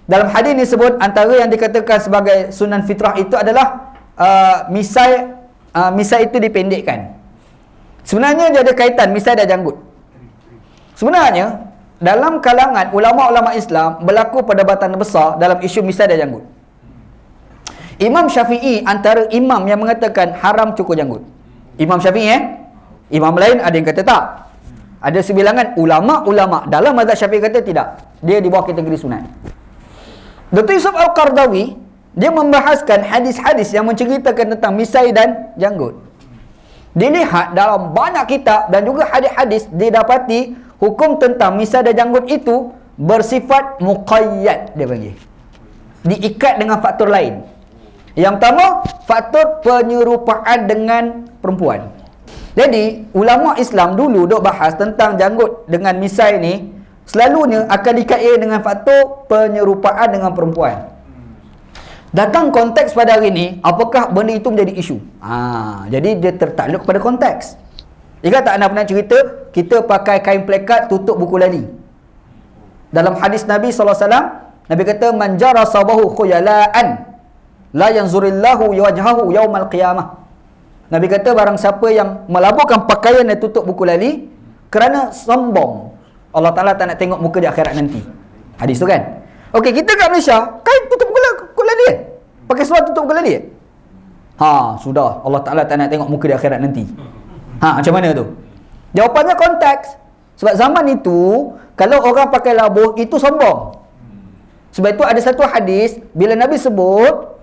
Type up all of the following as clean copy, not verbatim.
Dalam hadis ini sebut antara yang dikatakan sebagai sunan fitrah itu adalah misai itu dipendekkan. Sebenarnya dia ada kaitan misai dan janggut. Sebenarnya dalam kalangan ulama-ulama Islam berlaku perdebatan besar dalam isu misai dan janggut. Imam Syafi'i antara imam yang mengatakan haram cukur janggut. Imam Syafi'i Imam lain ada yang kata tak. Ada sebilangan ulama-ulama dalam mazhab Syafi'i kata tidak. Dia di bawah kategori sunat. Dr. Yusuf Al-Qardawi dia membahaskan hadis-hadis yang menceritakan tentang misai dan janggut. Dilihat dalam banyak kitab dan juga hadis-hadis didapati hukum tentang misai dan janggut itu bersifat muqayyad, dia panggil. Diikat dengan faktor lain. Yang pertama, faktor penyerupaan dengan perempuan. Jadi, ulama Islam dulu duk bahas tentang janggut dengan misai ni, selalunya akan dikaitkan dengan faktor penyerupaan dengan perempuan. Datang konteks pada hari ini, apakah benda itu menjadi isu? Jadi dia tertakluk pada konteks. Ingat tak anda pernah cerita, kita pakai kain plekat tutup buku lali. Dalam hadis Nabi SAW, Nabi kata, man jara sabahu khuyala'an la yanzurillahu wajhahu yaumal qiyamah. Nabi kata barang siapa yang melaburkan pakaian dan tutup buku lali kerana sombong, Allah Ta'ala tak nak tengok muka di akhirat nanti. Hadis tu kan. Okey, kita kat Malaysia kain tutup buku lali kan? Pakai seluar tutup buku lali kan? Sudah, Allah Ta'ala tak nak tengok muka di akhirat nanti. Macam mana tu? Jawapannya konteks. Sebab zaman itu kalau orang pakai labuh itu sombong. Sebab itu ada satu hadis bila Nabi sebut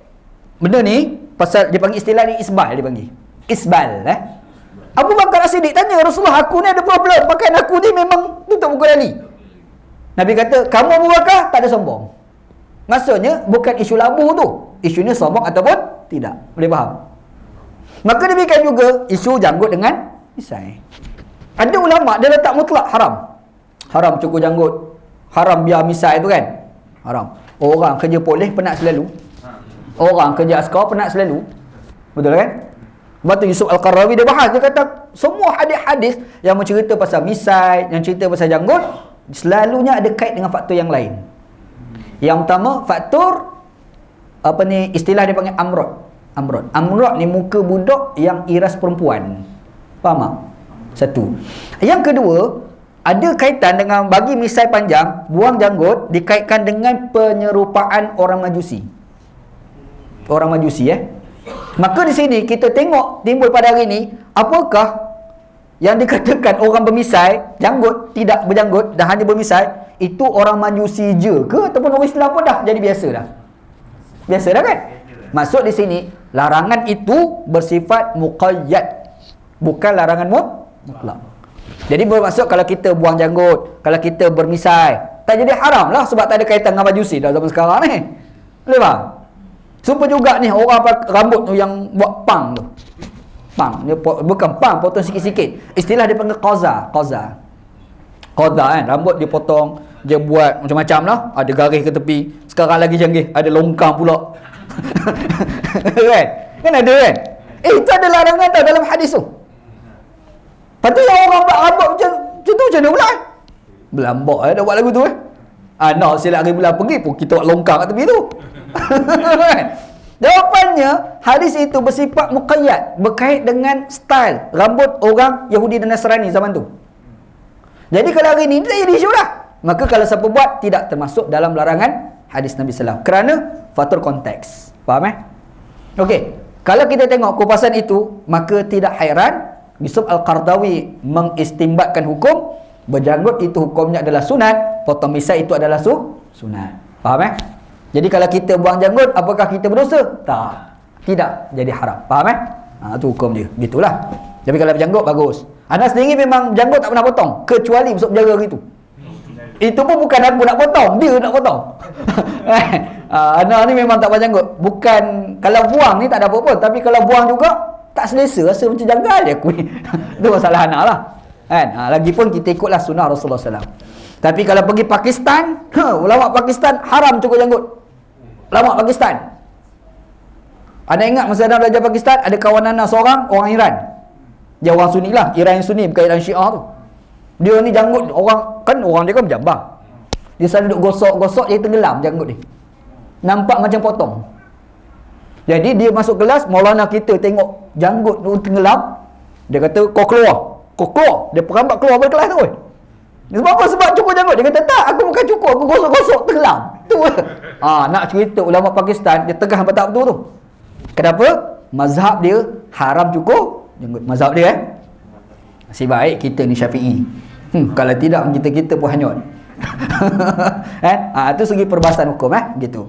benda ni, pasal dia panggil istilah ni isbal, dia panggil isbal. Abu Bakar As-Siddiq tanya Rasulullah, aku ni ada problem, pakaian aku ni memang tutup buku lali. Nabi kata, kamu Abu Bakar tak ada sombong. Maksudnya bukan isu labu tu, isunya sombong ataupun tidak. Boleh faham? Maka demikian juga isu janggut dengan misai. Ada ulama dia letak mutlak haram. Haram cukur janggut, haram biar misai tu kan, haram. Orang kerja polis penat selalu, orang kerja askar penat selalu. Betul kan? Sebab tu Yusuf Al-Qardawi dia bahas, dia kata semua hadis-hadis yang mencerita pasal misai, yang cerita pasal janggut, selalunya ada kait dengan faktor yang lain. Yang pertama, faktor istilah dia panggil amrod. Amrod ni muka budak yang iras perempuan. Faham tak? Satu. Yang kedua, ada kaitan dengan bagi misai panjang, buang janggut dikaitkan dengan penyerupaan orang Majusi. Orang Majusi Maka di sini kita tengok timbul pada hari ini, apakah yang dikatakan orang bermisai, janggut, tidak berjanggut dan hanya bermisai, itu orang Majusi je ke ataupun orang Islam pun dah jadi biasa dah? Biasa dah kan? Maksud di sini, larangan itu bersifat muqayyad, bukan larangan mutlak. Jadi bermaksud kalau kita buang janggut, kalau kita bermisai, tak jadi haram lah sebab tak ada kaitan dengan Majusi dah zaman sekarang ni. Boleh faham? Supaya juga ni orang rambut tu yang buat pang tu. Pang, dia bukan pang, potong sikit-sikit. Istilah dia panggil qaza kan, rambut dia potong, dia buat macam-macam lah. Ada garis ke tepi. Sekarang lagi canggih, ada longkang pula. Kan ada kan? Itu ada larangan tau dalam hadis tu. Lepas tu yang orang buat rambut macam tu macam mana pula? Belambak dah buat lagu tu nak silap hari bulan pergi pun kita buat longkang kat tepi tu. Jawapannya, hadis itu bersifat muqayyad, berkait dengan style rambut orang Yahudi dan Nasrani zaman tu. Jadi kalau hari ni tak jadi isu dah. Maka kalau siapa buat, tidak termasuk dalam larangan hadis Nabi SAW kerana faktor konteks. Faham Okey, kalau kita tengok kupasan itu, maka tidak hairan Yusuf Al-Qardawi mengistimbatkan hukum berjanggut itu hukumnya adalah sunat, potong misai itu adalah sunat. Faham Jadi kalau kita buang janggut, apakah kita berdosa? Tak. Tidak jadi haram. Faham itu hukum dia. Gitulah. Tapi kalau berjanggut, bagus. Ana sendiri memang janggut tak pernah potong, kecuali besok berjaga gitu. Itu pun bukan aku nak potong, dia nak potong. Ana ni memang tak buang janggut. Bukan, kalau buang ni tak ada apa-apa. Tapi kalau buang juga, tak selesa. Rasa macam janggal dia aku ni. Itu masalah Ana lah. Lagipun kita ikutlah sunnah Rasulullah SAW. Tapi kalau pergi Pakistan, ulama Pakistan haram cukur janggut. Ulama Pakistan. Anda ingat masa anda belajar Pakistan, ada kawan anda seorang orang Iran. Dia orang Sunni lah, Iran yang Sunni, bukan Iran Syiah tu. Dia ni janggut, orang dia kan berjambang. Dia selalu duduk gosok-gosok, dia tenggelam janggut dia. nampak macam potong. Jadi dia masuk kelas, Maulana kita tengok janggut tu tenggelam, dia kata kau keluar. Dia perambat keluar dari kelas tu. Sebab apa? Sebab cukur janggut. Dia kata tak, aku bukan cukur, aku gosok-gosok tenggelam. Tu. Nak cerita ulama Pakistan, dia tegah tak betul tu. Kenapa? Mazhab dia haram cukur janggut. Mazhab dia nasib baik kita ni Syafi'i. Kalau tidak kita pun hanyut. Itu segi perbahasan hukum gitu.